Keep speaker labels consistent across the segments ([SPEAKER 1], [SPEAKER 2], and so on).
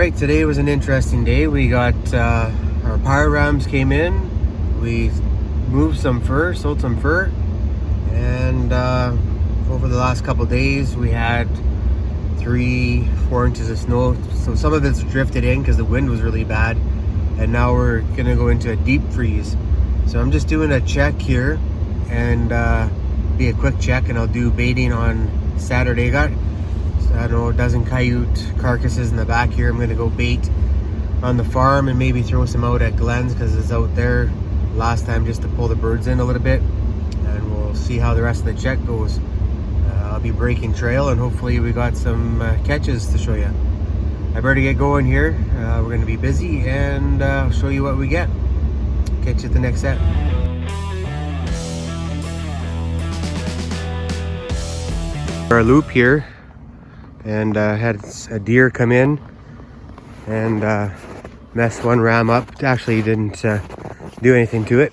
[SPEAKER 1] Alright, today was an interesting day. We got our pyro rams came in, we moved some fur, sold some fur, and over the last couple days we had 3-4 inches of snow. So some of it's drifted in because the wind was really bad, and now we're gonna go into a deep freeze. So I'm just doing a check here, and be a quick check, and I'll do baiting on Saturday. I don't know, a dozen coyote carcasses in the back here. I'm gonna go bait on the farm and maybe throw some out at Glenn's because it's out there last time, just to pull the birds in a little bit, and we'll see how the rest of the check goes. I'll be breaking trail, and hopefully we got some catches to show you. I better get going here. We're gonna be busy, and I'll show you what we get. Catch you at the next set. Our loop here, and had a deer come in and messed one ram up. Actually didn't do anything to it,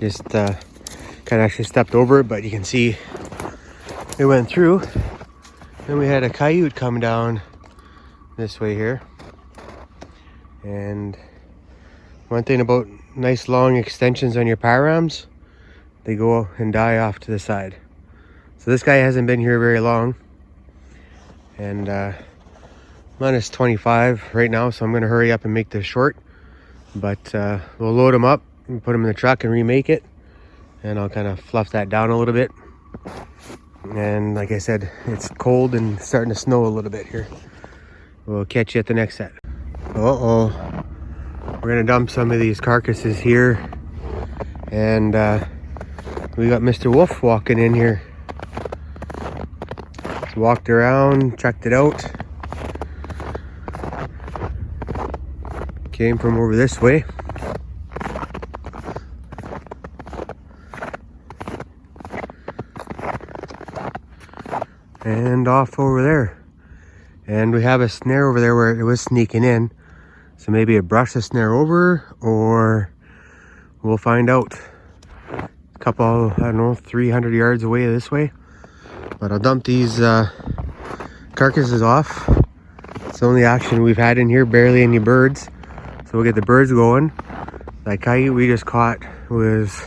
[SPEAKER 1] just kind of actually stepped over it, but you can see it went through. Then we had a coyote come down this way here, and one thing about nice long extensions on your pyro rams, they go and die off to the side. So this guy hasn't been here very long, and minus 25 right now, so I'm going to hurry up and make this short. But we'll load him up and put him in the truck and remake it, and I'll kind of fluff that down a little bit. And like I said, it's cold and starting to snow a little bit here. We'll catch you at the next set. We're going to dump some of these carcasses here, and we got Mr. Wolf walking in here. Walked around, checked it out. Came from over this way. And off over there. And we have a snare over there where it was sneaking in. So maybe it brushed the snare over, or we'll find out. A couple, I don't know, 300 yards away this way. But I'll dump these carcasses off. It's the only action we've had in here, barely any birds. So we'll get the birds going. That coyote we just caught was,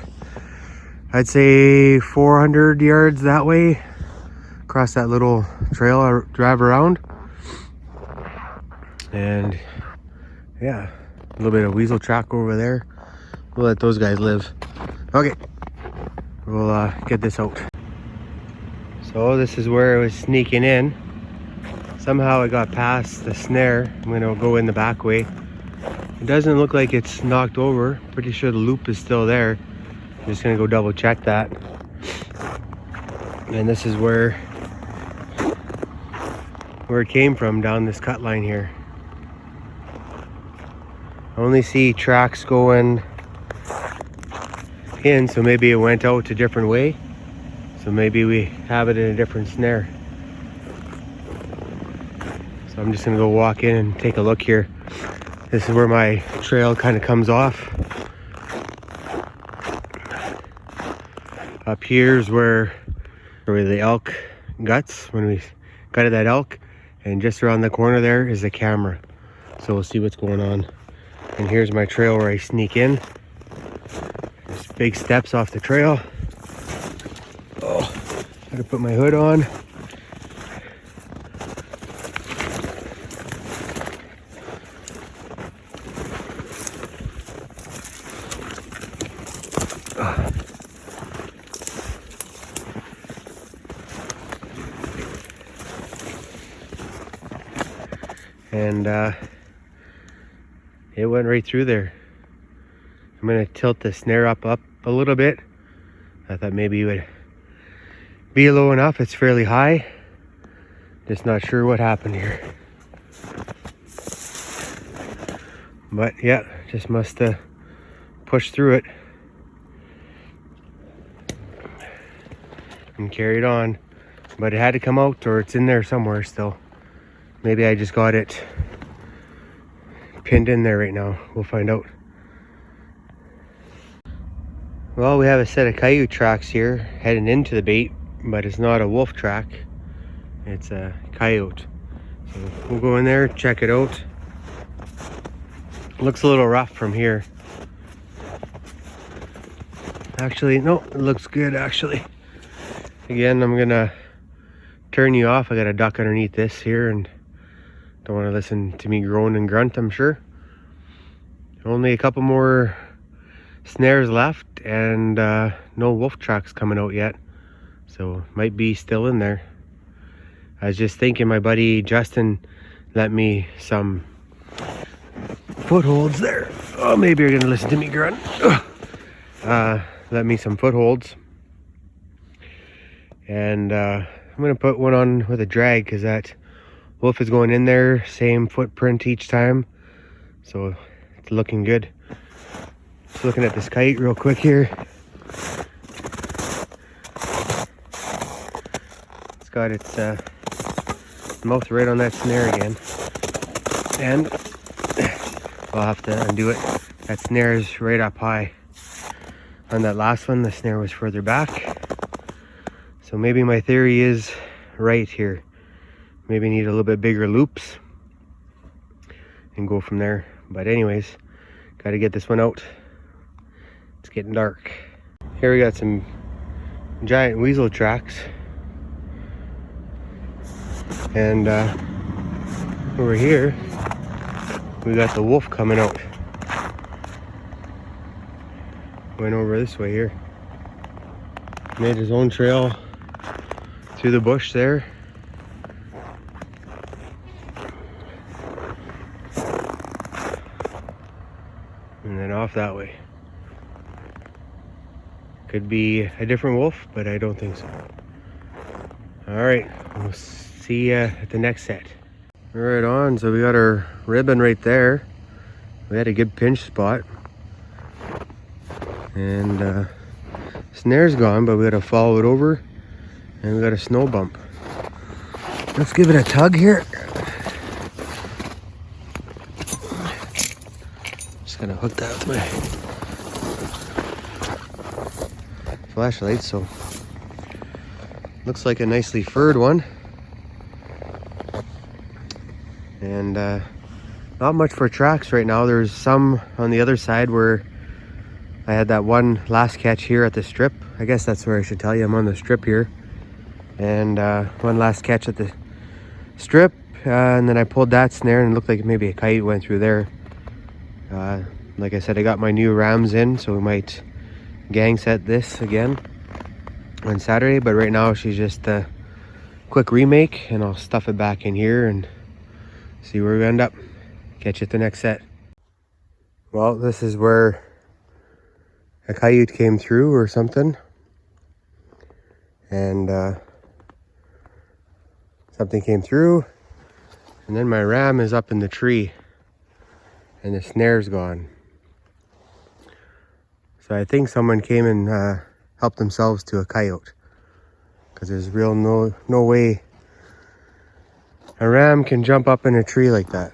[SPEAKER 1] I'd say, 400 yards that way. Across that little trail I drive around. And yeah, a little bit of weasel track over there. We'll let those guys live. Okay, we'll get this out. So this is where it was sneaking in. Somehow it got past the snare. I'm gonna go in the back way. It doesn't look like it's knocked over. Pretty sure the loop is still there. I'm just gonna go double check that. And this is where it came from, down this cut line here. I only see tracks going in, so maybe it went out a different way. So maybe we have it in a different snare. So I'm just gonna go walk in and take a look here. This is where my trail kind of comes off. Up here is where the elk guts, when we gutted that elk. And just around the corner there is the camera. So we'll see what's going on. And here's my trail where I sneak in. There's big steps off the trail. Gotta put my hood on. And it went right through there. I'm gonna tilt the snare up a little bit. I thought maybe you would be low enough. It's fairly high. Just not sure what happened here. But yeah, just must have pushed through it and carried on. But it had to come out, or it's in there somewhere still. Maybe I just got it pinned in there right now. We'll find out. Well, we have a set of coyote tracks here heading into the bait, but it's not a wolf track. It's a coyote. So we'll go in there, check it out. Looks a little rough from here. Actually, no, it looks good actually. Again, I'm gonna turn you off. I got a duck underneath this here and don't want to listen to me groan and grunt, I'm sure. Only a couple more snares left and no wolf tracks coming out yet. So might be still in there. I was just thinking my buddy Justin let me some footholds there. Oh, maybe you're gonna listen to me grunt. Let me some footholds. And I'm gonna put one on with a drag because that wolf is going in there, same footprint each time. So it's looking good. Just looking at this kite real quick here. It's got its mouth right on that snare again. And I'll have to undo it. That snare is right up high. On that last one, the snare was further back. So maybe my theory is right here. Maybe need a little bit bigger loops and go from there. But anyways, got to get this one out. It's getting dark. Here we got some giant weasel tracks. And over here, we got the wolf coming out. Went over this way here. Made his own trail through the bush there. And then off that way. Could be a different wolf, but I don't think so. Alright, we'll see you at the next set. Right on, so we got our ribbon right there. We had a good pinch spot. And snare's gone, but we gotta follow it over. And we got a snow bump. Let's give it a tug here. Just gonna hook that with my flashlight, so looks like a nicely furred one. And not much for tracks right now. There's some on the other side where I had that one last catch here at the strip. I guess that's where I should tell you I'm on the strip here. And one last catch at the strip, and then I pulled that snare and it looked like maybe a kite went through there. Like I said, I got my new rams in, so we might gang set this again on Saturday, but right now she's just a quick remake, and I'll stuff it back in here and see where we end up. Catch you at the next set. Well, this is where a coyote came through or something, and something came through, and then my ram is up in the tree and the snare's gone. So I think someone came and helped themselves to a coyote, because there's real no way a ram can jump up in a tree like that.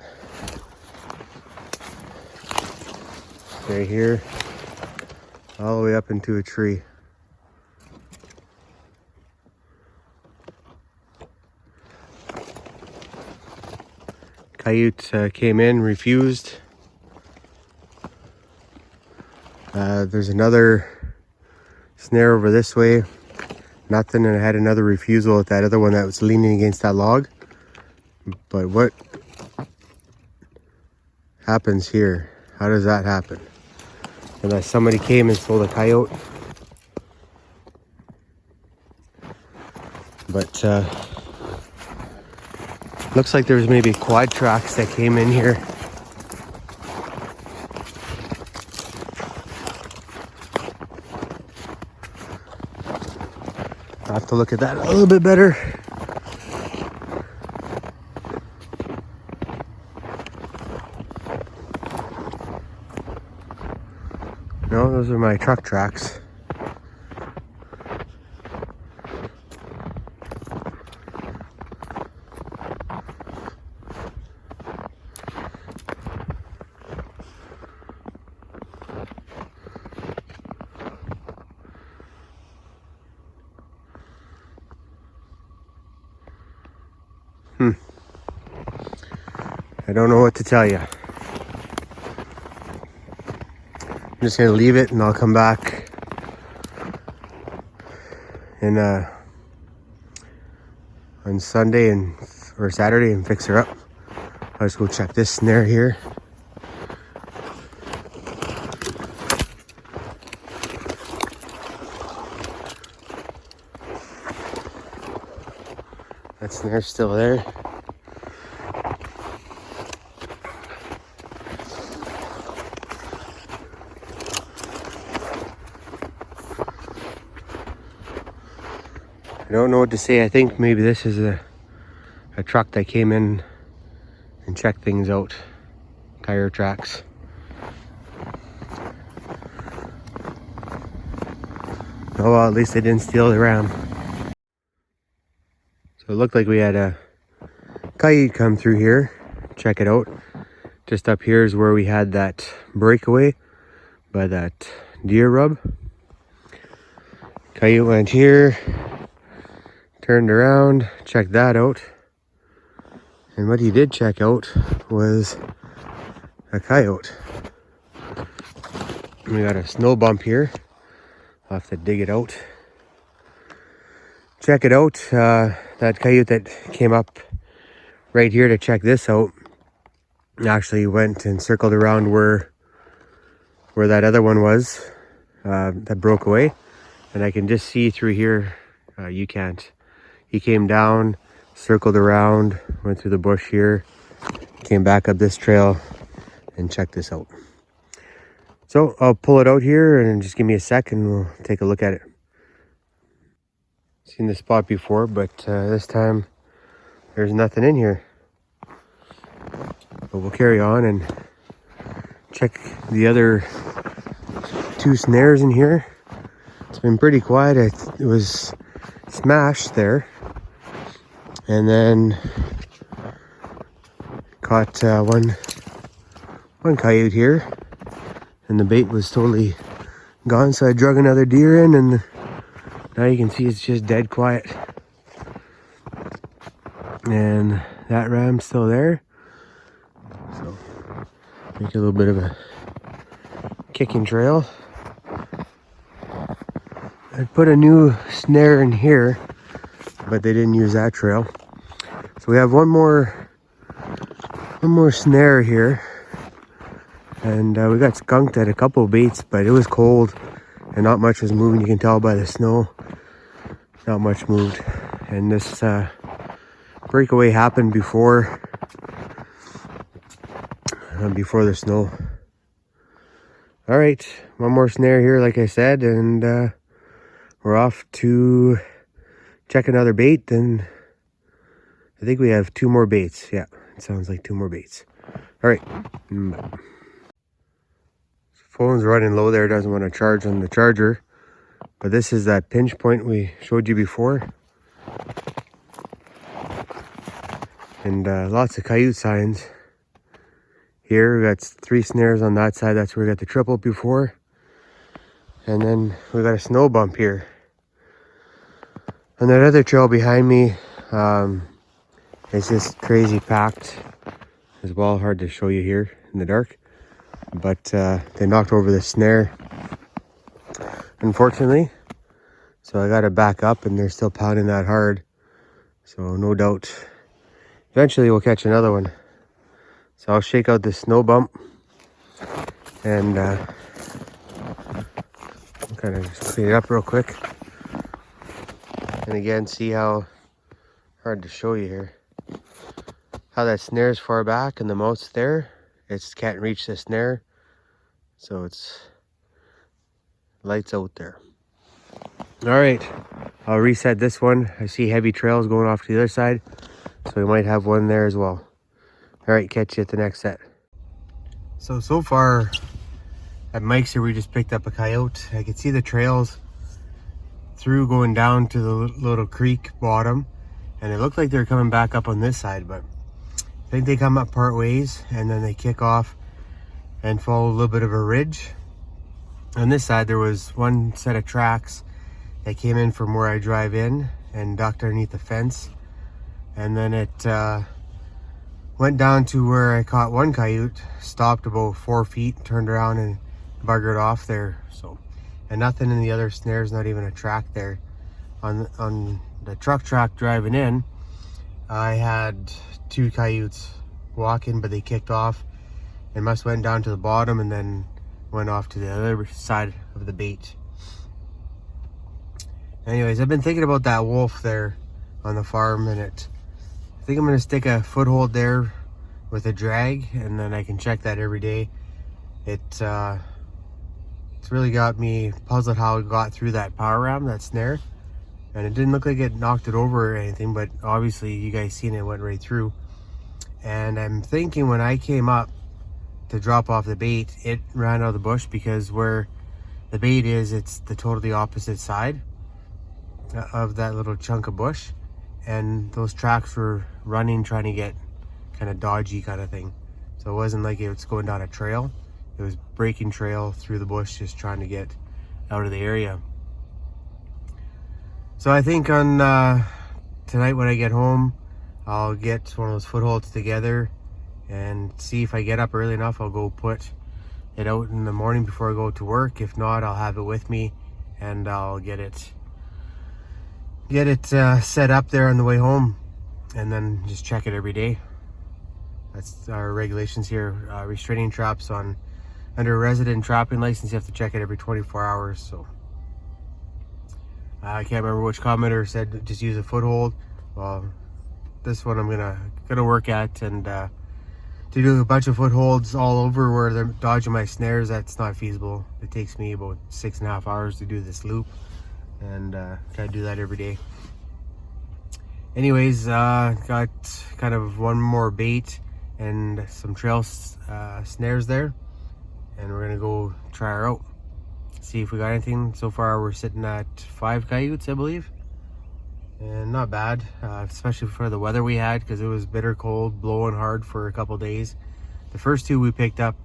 [SPEAKER 1] Right here, all the way up into a tree. Coyote came in, refused. There's another snare over this way. Nothing, and I had another refusal with that other one that was leaning against that log. But what happens here? How does that happen? Unless somebody came and stole the coyote. But looks like there's maybe quad tracks that came in here. I'll have to look at that a little bit better. No, those are my truck tracks. I don't know what to tell you. I'm just gonna leave it and I'll come back in on Sunday or Saturday and fix her up. I'll just go check this snare here. That snare's still there. I don't know what to say. I think maybe this is a truck that came in and checked things out. Tire tracks. Oh well, at least they didn't steal the ram. So it looked like we had a coyote come through here. Check it out. Just up here is where we had that breakaway by that deer rub. Coyote went here, turned around, checked that out. And what he did check out was a coyote. We got a snow bump here. I'll have to dig it out. Check it out. That coyote that came up right here to check this out actually went and circled around where that other one was that broke away. And I can just see through here. You can't. He came down, circled around, went through the bush here, came back up this trail and checked this out. So I'll pull it out here and just give me a sec and we'll take a look at it. Seen this spot before, but this time there's nothing in here. But we'll carry on and check the other two snares in here. It's been pretty quiet. It was smashed there. And then caught one coyote here, and the bait was totally gone, so I drug another deer in, and now you can see it's just dead quiet. And that ram's still there, so make a little bit of a kicking trail. I put a new snare in here, but they didn't use that trail. So we have one more snare here, and we got skunked at a couple of baits, but it was cold and not much was moving. You can tell by the snow, not much moved. And this breakaway happened before the snow. All right, one more snare here, like I said, and we're off to check another bait. Then I think we have two more baits. Yeah, it sounds like two more baits. All right. Phone's running low there, doesn't want to charge on the charger. But this is that pinch point we showed you before. And lots of coyote signs. Here we got 3 snares on that side. That's where we got the triple before. And then we got a snow bump here. And that other trail behind me, it's just crazy packed as well. Hard to show you here in the dark. But they knocked over the snare, unfortunately. So I got to back up, and they're still pounding that hard. So no doubt, eventually we'll catch another one. So I'll shake out this snow bump and kind of just clean it up real quick. And again, see how hard to show you here. How that snare's far back and the mouth's there. It can't reach the snare. So it's lights out there. All right, I'll reset this one. I see heavy trails going off to the other side. So we might have one there as well. All right, catch you at the next set. So far at Mike's here, we just picked up a coyote. I can see the trails through going down to the little creek bottom, and it looked like they're coming back up on this side, but I think they come up part ways and then they kick off and follow a little bit of a ridge. On this side, there was one set of tracks that came in from where I drive in and ducked underneath the fence, and then it Went down to where I caught one coyote, stopped about 4 feet, turned around and buggered off there. So, and nothing in the other snares, not even a track there. On the truck track driving in, I had 2 coyotes walking, but they kicked off and must went down to the bottom and then went off to the other side of the bait. Anyways, I've been thinking about that wolf there on the farm, and I think I'm gonna stick a foothold there with a drag, and then I can check that every day. It's really got me puzzled how it got through that power ram, that snare, and it didn't look like it knocked it over or anything, but obviously you guys seen it went right through. And I'm thinking when I came up to drop off the bait, it ran out of the bush, because where the bait is, it's the totally opposite side of that little chunk of bush, and those tracks were running, trying to get kind of dodgy kind of thing. So it wasn't like it was going down a trail, it was breaking trail through the bush, just trying to get out of the area. So I think on tonight when I get home, I'll get one of those footholds together and see if I get up early enough, I'll go put it out in the morning before I go to work. If not, I'll have it with me and I'll get it set up there on the way home, and then just check it every day. That's our regulations here. Restraining traps under a resident trapping license, you have to check it every 24 hours. So I can't remember which commenter said just use a foothold. Well, this one I'm gonna work at, and to do a bunch of footholds all over where they're dodging my snares, that's not feasible. It takes me about 6.5 hours to do this loop, and try to do that every day. Anyways, got kind of one more bait and some trail snares there, and we're gonna go try her out, see if we got anything. So far we're sitting at 5 coyotes, I believe, and not bad, especially for the weather we had, because it was bitter cold, blowing hard for a couple days. The first 2 we picked up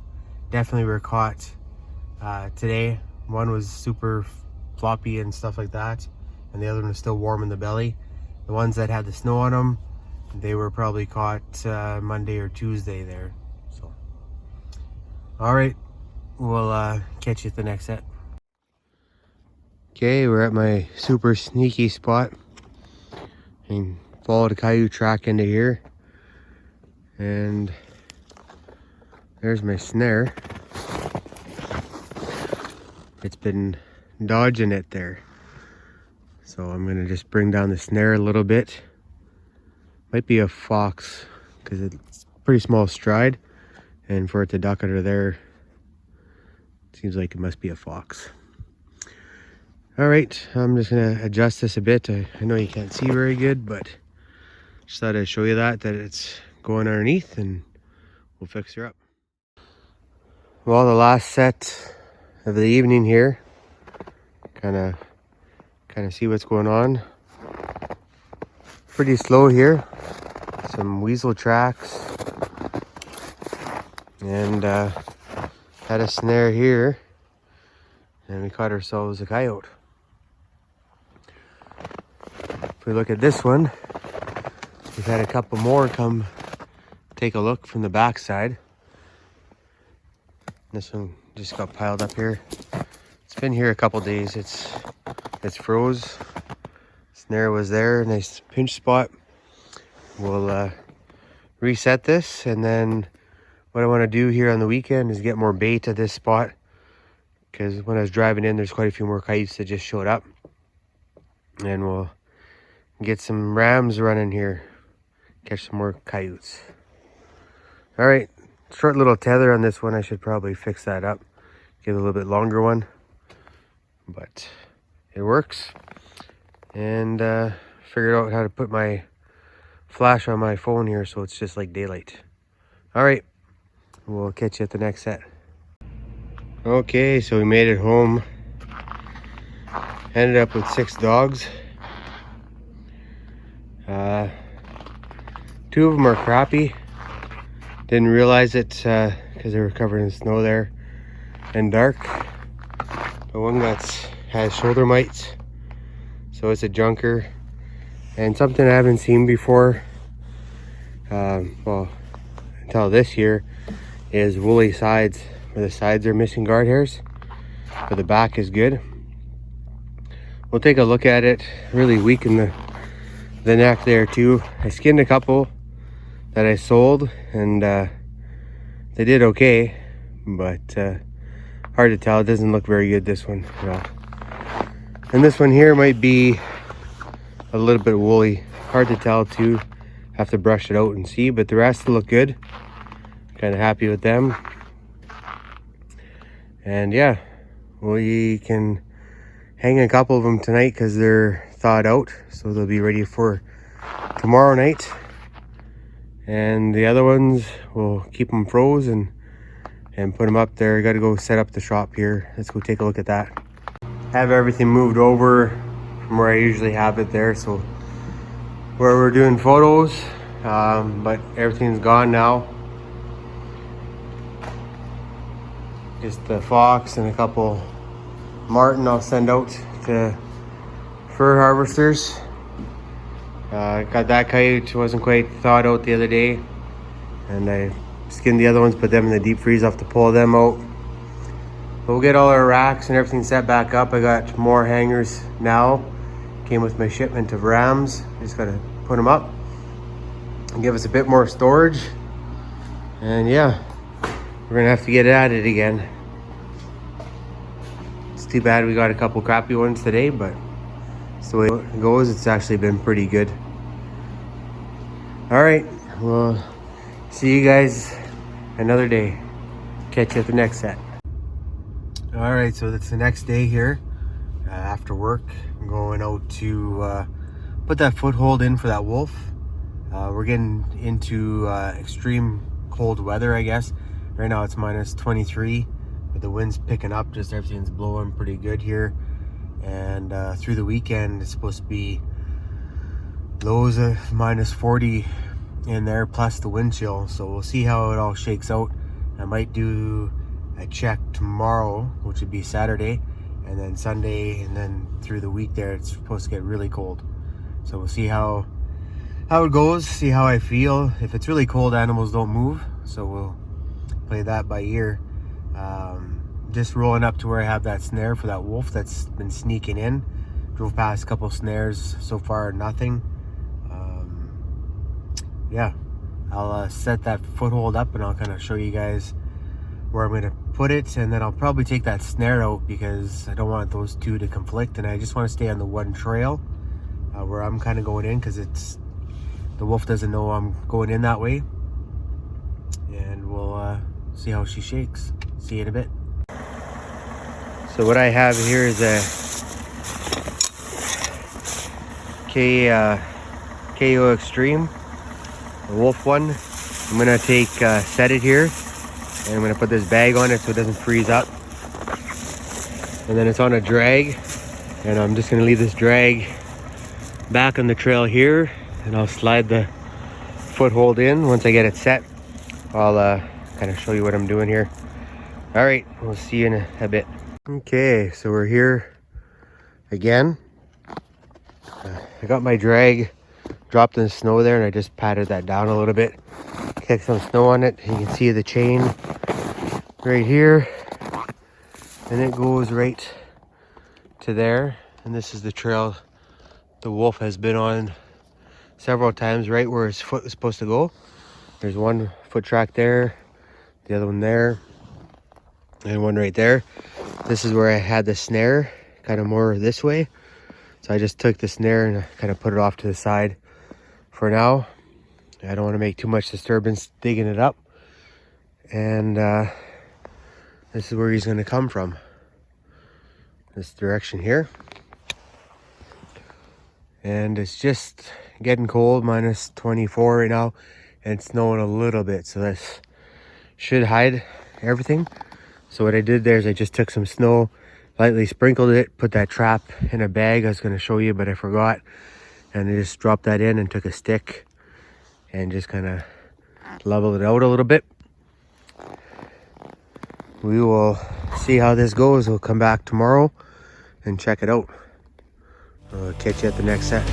[SPEAKER 1] definitely were caught today. One was super floppy and stuff like that, and the other one was still warm in the belly. The ones that had the snow on them, they were probably caught Monday or Tuesday there. So all right, we'll catch you at the next set. Okay, we're at my super sneaky spot and followed a coyote track into here, and there's my snare. It's been dodging it there, so I'm gonna just bring down the snare a little bit. Might be a fox, because it's pretty small stride, and for it to duck under there, seems like it must be a fox. All right, I'm just gonna adjust this a bit. I know you can't see very good, but just thought I'd show you that it's going underneath, and we'll fix her up. Well, the last set of the evening here, kind of see what's going on. Pretty slow here, some weasel tracks, and had a snare here, and we caught ourselves a coyote. If we look at this one, we've had a couple more come take a look from the backside. This one just got piled up here. It's been here a couple days. It's froze. Snare was there, nice pinch spot. We'll reset this, and then what I want to do here on the weekend is get more bait at this spot, because when I was driving in, there's quite a few more coyotes that just showed up, and we'll get some rams running here, catch some more coyotes. All right, short little tether on this one. I should probably fix that up, give it a little bit longer one, but it works. And figured out how to put my flash on my phone here, so it's just like daylight. All right, we'll catch you at the next set. Okay, so we made it home. Ended up with 6 dogs. 2 of them are crappie. Didn't realize it because they were covered in snow there and dark. But one has shoulder mites, so it's a junker and something I haven't seen before. Well, tell this here is woolly sides, where the sides are missing guard hairs, but the back is good. We'll take a look at it. Really weak in the neck there too. I skinned a couple that I sold, and they did okay, but hard to tell. It doesn't look very good, this one. And this one here might be a little bit woolly. Hard to tell too. Have to brush it out and see, but the rest look good. Kind of happy with them. And yeah, we can hang a couple of them tonight because they're thawed out, so they'll be ready for tomorrow night. And the other ones, we'll keep them froze and put them up there. Got to go set up the shop here. Let's go take a look at that. Have everything moved over from where I usually have it there, so where we're doing photos, but everything's gone now. Just the fox and a couple marten I'll send out to fur harvesters. Got that coyote, wasn't quite thawed out the other day, and I skinned the other ones, put them in the deep freeze. I'll have to pull them out. But we'll get all our racks and everything set back up. I got more hangers now. Came with my shipment of rams. Just gotta put them up and give us a bit more storage. And yeah, we're gonna have to get at it again. It's too bad we got a couple crappy ones today, but it's the way it goes. It's actually been pretty good. All right, well, see you guys another day. Catch you at the next set. All right, so that's the next day here. After work, I'm going out to put that foothold in for that wolf. We're getting into extreme cold weather, I guess. Right now it's minus 23, but the wind's picking up. Just everything's blowing pretty good here. And through the weekend, it's supposed to be lows of minus 40 in there, plus the wind chill. So we'll see how it all shakes out. I might do a check tomorrow, which would be Saturday, and then Sunday, and then through the week there, it's supposed to get really cold. So we'll see how it goes, see how I feel. If it's really cold, animals don't move, so we'll play that by ear. Just rolling up to where I have that snare for that wolf that's been sneaking in. Drove past a couple snares, so far nothing. Yeah, I'll set that foothold up and I'll kind of show you guys where I'm going to put it, and then I'll probably take that snare out because I don't want those two to conflict, and I just want to stay on the one trail where I'm kind of going in, because the wolf doesn't know I'm going in that way. And we'll see how she shakes. See you in a bit. So what I have here is a KO Extreme, a wolf one. I'm gonna take set it here, and I'm gonna put this bag on it so it doesn't freeze up. And then it's on a drag, and I'm just gonna leave this drag back on the trail here, and I'll slide the foothold in. Once I get it set, I'll kind of show you what I'm doing here. All right, we'll see you in a bit. Okay, so we're here again. I got my drag dropped in the snow there, and I just patted that down a little bit. Kicked some snow on it. You can see the chain right here, and it goes right to there. And this is the trail the wolf has been on several times, right where his foot was supposed to go. There's one foot track there, the other one there, and one right there. This is where I had the snare, kind of more this way. So I just took the snare and kind of put it off to the side for now. I don't want to make too much disturbance digging it up. And this is where he's going to come from. This direction here. And it's just getting cold, minus 24 right now. And it's snowing a little bit, so this should hide everything. So what I did there is I just took some snow, lightly sprinkled it, put that trap in a bag. I was going to show you, but I forgot. And I just dropped that in and took a stick and just kind of leveled it out a little bit. We will see how this goes. We'll come back tomorrow and check it out. I'll catch you at the next set.